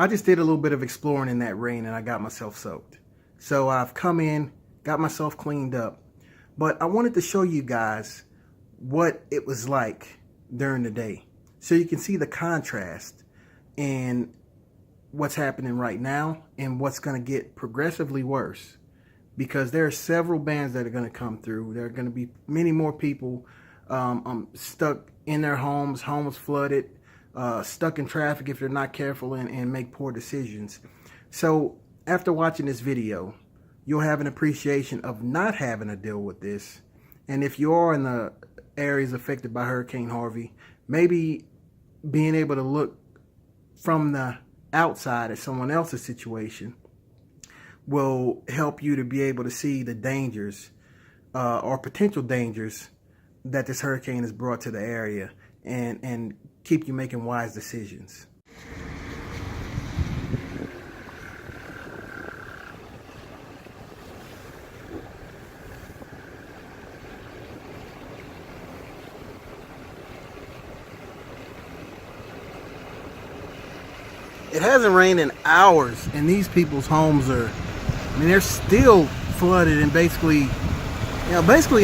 I just did a little bit of exploring in that rain and I got myself soaked. So I've come in, got myself cleaned up, but I wanted to show you guys what it was like during the day, so you can see the contrast in what's happening right now and what's going to get progressively worse, because there are several bands that are going to come through. There are going to be many more people stuck in their homes flooded, stuck in traffic if they're not careful and make poor decisions. So after watching this video, you'll have an appreciation of not having to deal with this. And if you are in the areas affected by Hurricane Harvey, maybe being able to look from the outside at someone else's situation will help you to be able to see the dangers or potential dangers that this hurricane has brought to the area, and keep you making wise decisions. It hasn't rained in hours, and these people's homes are, I mean, they're still flooded and basically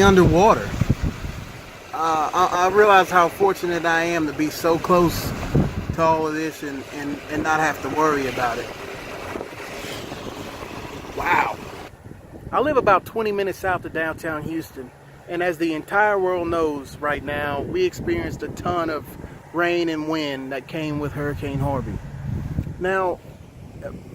underwater. I realize how fortunate I am to be so close to all of this and not have to worry about it. Wow. I live about 20 minutes south of downtown Houston, and as the entire world knows right now, we experienced a ton of rain and wind that came with Hurricane Harvey. Now,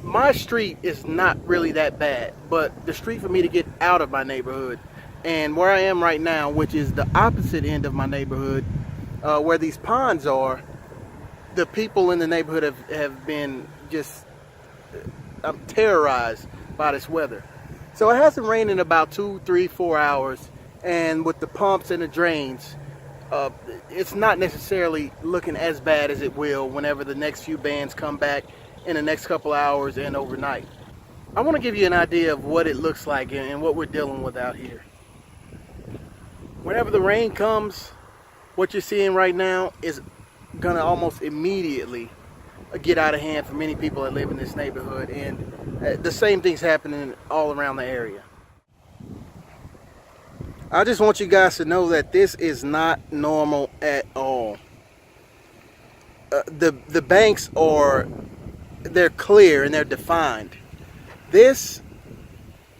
my street is not really that bad, but the street for me to get out of my neighborhood and where I am right now, which is the opposite end of my neighborhood, where these ponds are, the people in the neighborhood have been just terrorized by this weather. So it hasn't rained in about 2, 3, 4 hours, and with the pumps and the drains, it's not necessarily looking as bad as it will whenever the next few bands come back in the next couple hours and overnight. I want to give you an idea of what it looks like and what we're dealing with out here. Whenever the rain comes, what you're seeing right now is going to almost immediately get out of hand for many people that live in this neighborhood, and the same thing's happening all around the area. I just want you guys to know that this is not normal at all. The banks they're clear and they're defined. This,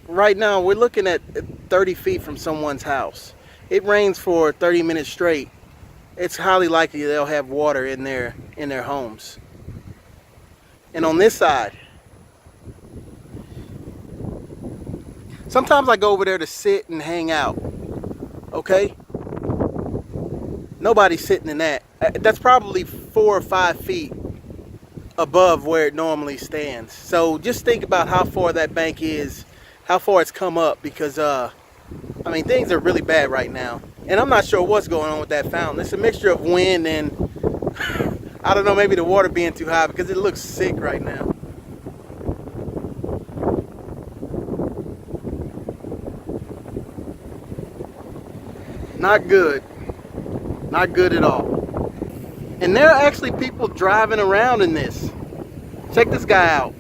right now, we're looking at 30 feet from someone's house. It rains for 30 minutes straight. It's highly likely they'll have water in their homes. And on this side, sometimes I go over there to sit and hang out. Okay, nobody's sitting in that. That's probably 4 or 5 feet above where it normally stands. So just think about how far that bank is, how far it's come up, because I mean, things are really bad right now, and I'm not sure what's going on with that fountain. It's a mixture of wind and I don't know, maybe the water being too high, because it looks sick right now. Not good. Not good at all. And there are actually people driving around in this. Check this guy out.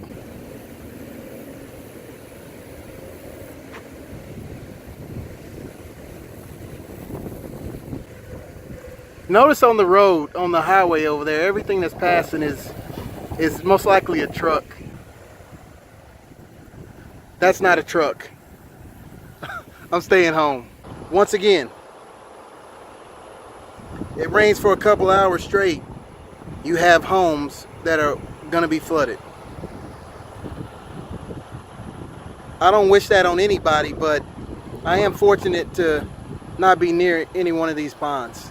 Notice on the road, on the highway over there, everything that's passing is most likely a truck. That's not a truck. I'm staying home. Once again, it rains for a couple hours straight. You have homes that are going to be flooded. I don't wish that on anybody, but I am fortunate to not be near any one of these ponds.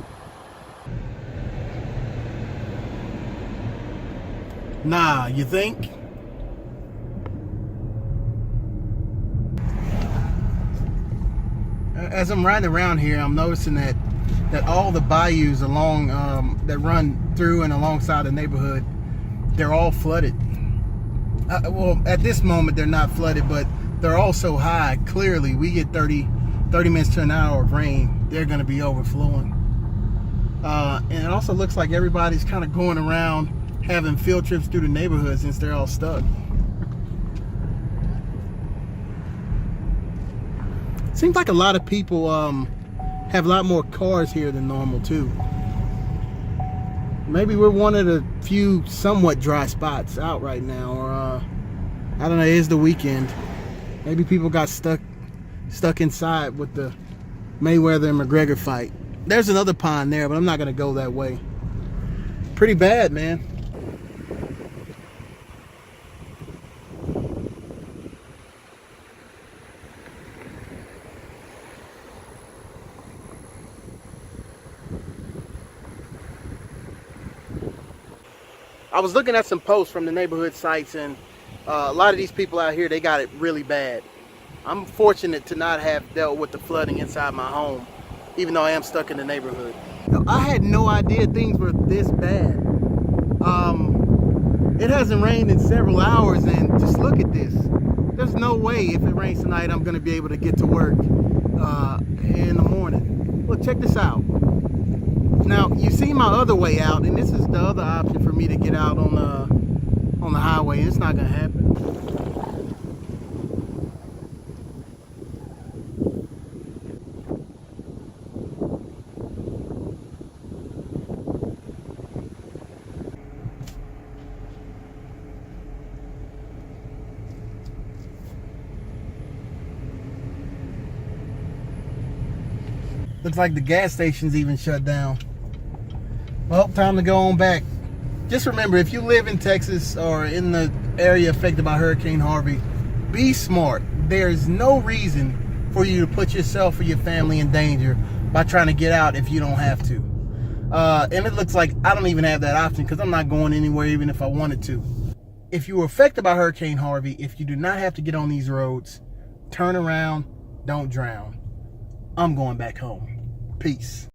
Nah, you think? As I'm riding around here, I'm noticing that all the bayous along that run through and alongside the neighborhood, they're all flooded. Well, at this moment they're not flooded, but they're all so high. Clearly, we get 30 minutes to an hour of rain, they're going to be overflowing. And it also looks like everybody's kind of going around having field trips through the neighborhood since they're all stuck. Seems like a lot of people have a lot more cars here than normal too. Maybe we're one of the few somewhat dry spots out right now, or I don't know, it is the weekend. Maybe people got stuck inside with the Mayweather and McGregor fight. There's another pond there, but I'm not gonna go that way. Pretty bad, man. I was looking at some posts from the neighborhood sites, and a lot of these people out here, they got it really bad. I'm fortunate to not have dealt with the flooding inside my home, even though I am stuck in the neighborhood. I had no idea things were this bad. It hasn't rained in several hours, and just look at this. There's no way if it rains tonight I'm gonna be able to get to work in the morning. Look, check this out. Now, you see my other way out, and this is the other option for me to get out on the highway. It's not gonna happen. Looks like the gas station's even shut down. Well, time to go on back. Just remember, if you live in Texas or in the area affected by Hurricane Harvey, be smart. There's no reason for you to put yourself or your family in danger by trying to get out if you don't have to. And it looks like I don't even have that option because I'm not going anywhere even if I wanted to. If you were affected by Hurricane Harvey, if you do not have to get on these roads, turn around, don't drown. I'm going back home. Peace.